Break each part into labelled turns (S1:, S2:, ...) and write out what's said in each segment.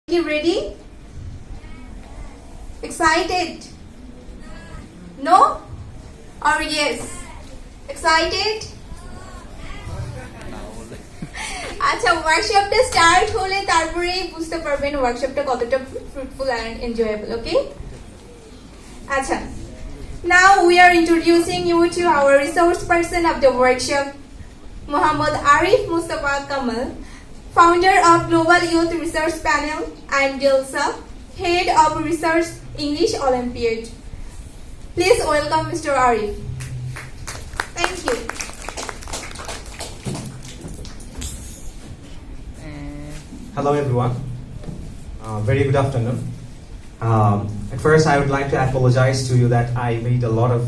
S1: You ready? Excited? No? Or yes? Excited? আচ্ছা ওয়ার্কশপটা start হলে তারপরেই বুঝতে পারবেন ওয়ার্কশপটা কতটা ফ্রুটফুল এন্ড এনজয়েবল ওকে আচ্ছা now we are introducing you to our resource person of the workshop Muhammad Arif Mustafa Kamal founder of Global Youth Research Panel and DELLSA head of Research English Olympiad please welcome Mr. Arif thank you
S2: Hello everyone, very good afternoon. At first I would like to apologize to you that I made a lot of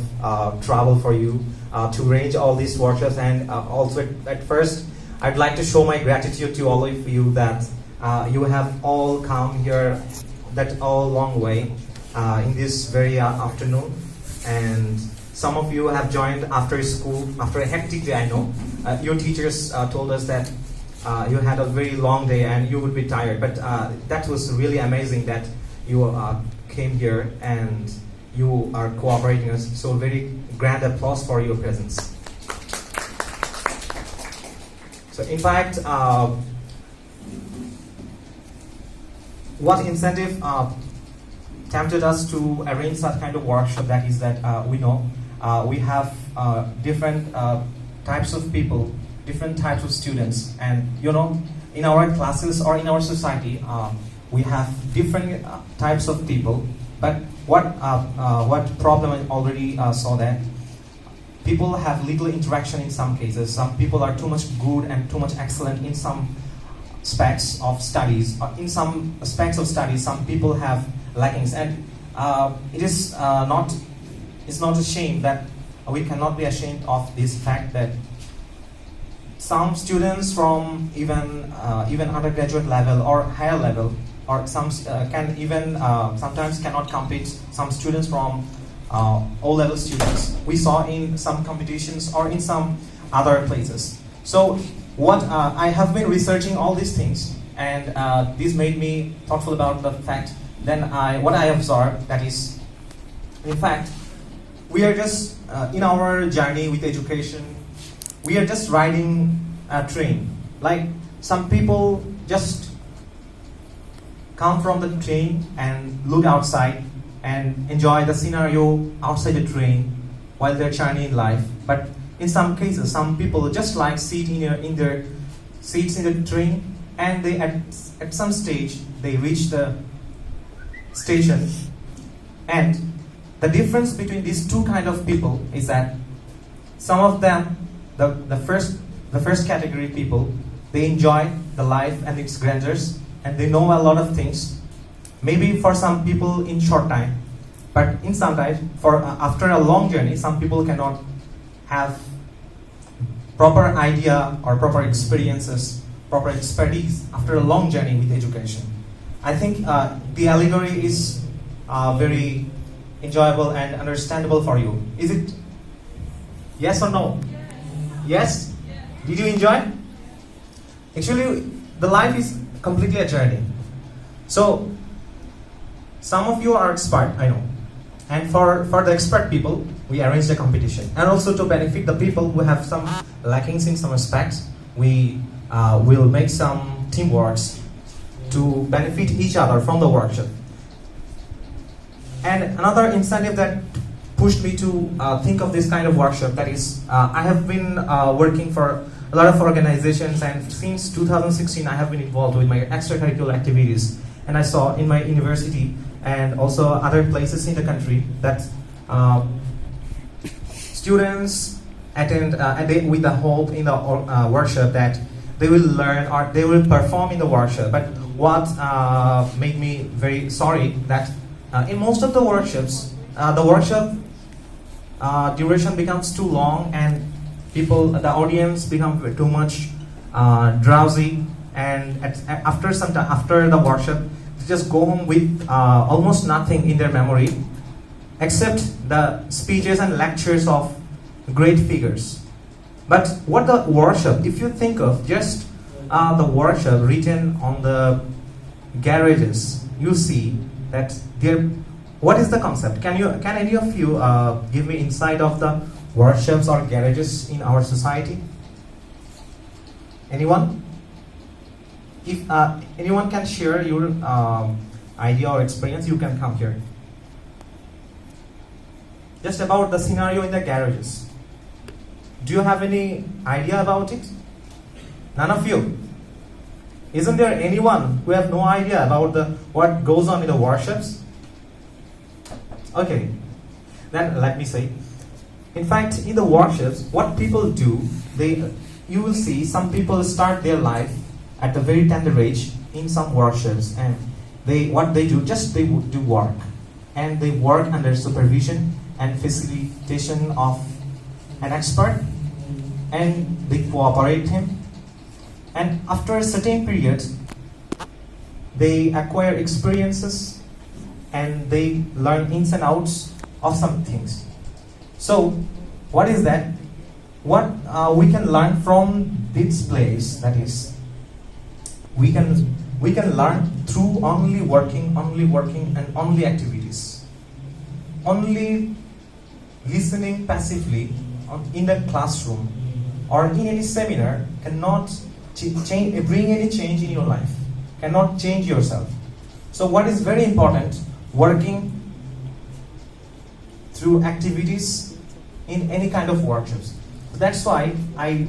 S2: trouble for you to arrange all these workshops and also at first I'd like to show my gratitude to all of you that you have all come here that all long way in this very afternoon and some of you have joined after school, after a hectic day I know. Your teachers told us that you had a very long day and you would be tired, but that was really amazing that you came here and you are cooperating us. So very grand applause for your presence. So in fact, what incentive tempted us to arrange such kind of workshop that is that we know we have different types of people, different types of students, and you know in our classes or in our society we have different types of people, but what problem I already saw that people have little interaction in some cases. Some people are too much good and too much excellent in some aspects of studies, in some aspects of studies some people have lackings, and it's not a shame that we cannot be ashamed of this fact that some students from even undergraduate level or higher level, or some can even sometimes cannot compete. Some students from O-level students we saw in some competitions or in some other places. So what I have been researching all these things, and this made me thoughtful about the fact. Then what I observed that is, in fact, we are just in our journey with education. We are just riding a train. Like some people just come from the train and look outside and enjoy the scenario outside the train while they're journeying in life. But in some cases, some people just like sit in their seats in the train, and they at some stage they reach the station. And the difference between these two kind of people is that some of them, the first category people, they enjoy the life and its grandeurs, and they know a lot of things. Maybe for some people in short time, but in some time, for after a long journey, some people cannot have proper idea or proper experiences, proper expertise after a long journey with education. I think the allegory is very enjoyable and understandable for you. Is it? Yes or no? Yes? Did you enjoy? Actually, the life is completely a journey. So, some of you are expert, I know. And for the expert people, we arranged a competition. And also to benefit the people who have some lackings in some aspects, we will make some teamworks to benefit each other from the workshop. And another incentive that pushed me to think of this kind of workshop, that is, I have been working for a lot of organizations, and since 2016 I have been involved with my extracurricular activities, and I saw in my university and also other places in the country that students attend with the hope in the workshop that they will learn or they will perform in the workshop. But what made me very sorry that in most of the workshops, the workshop duration becomes too long, and the audience become too much drowsy, and after some time, after the workshop, they just go home with almost nothing in their memory, except the speeches and lectures of great figures. But what the workshop, if you think of just the workshop written on the garages, you see that there. What is the concept? Can any of you give me insight of the workshops or garages in our society? Anyone? If anyone can share your idea or experience, you can come here. Just about the scenario in the garages. Do you have any idea about it? None of you? Isn't there anyone who have no idea about what goes on in the workshops? Okay, then let me say. In fact, in the workshops, what people do, you will see some people start their life at a very tender age in some workshops, and they do work, and they work under supervision and facilitation of an expert, and they cooperate him, and after a certain period, they acquire experiences and they learn ins and outs of some things. So, what is that? What we can learn from this place, that is, we can learn through only working and only activities. Only listening passively in the classroom or in any seminar cannot bring any change in your life, cannot change yourself. So what is very important, working through activities in any kind of workshops. That's why I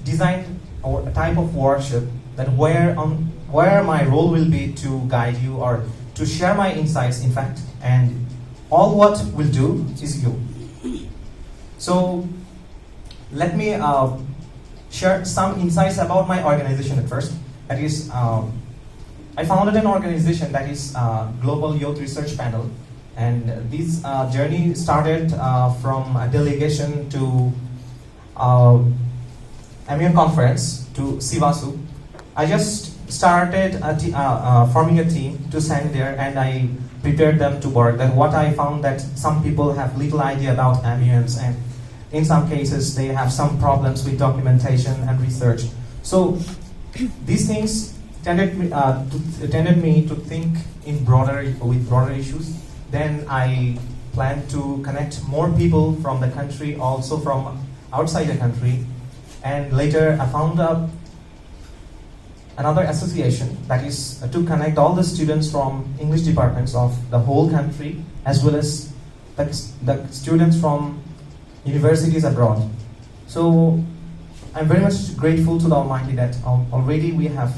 S2: designed a type of workshop that where my role will be to guide you or to share my insights, in fact, and all what we'll do is you. So let me share some insights about my organization at first. That is, I founded an organization that is Global Youth Research Panel, and this journey started from a delegation to Amiens conference to Sivasu. I just started forming a team to send there, and I prepared them to work. Then what I found that some people have little idea about Amiens, and in some cases they have some problems with documentation and research. So these things tended me to think with broader issues. Then I planned to connect more people from the country, also from outside the country, and later I found another association that is to connect all the students from English departments of the whole country, as well as the students from universities abroad. So I'm very much grateful to the Almighty that already we have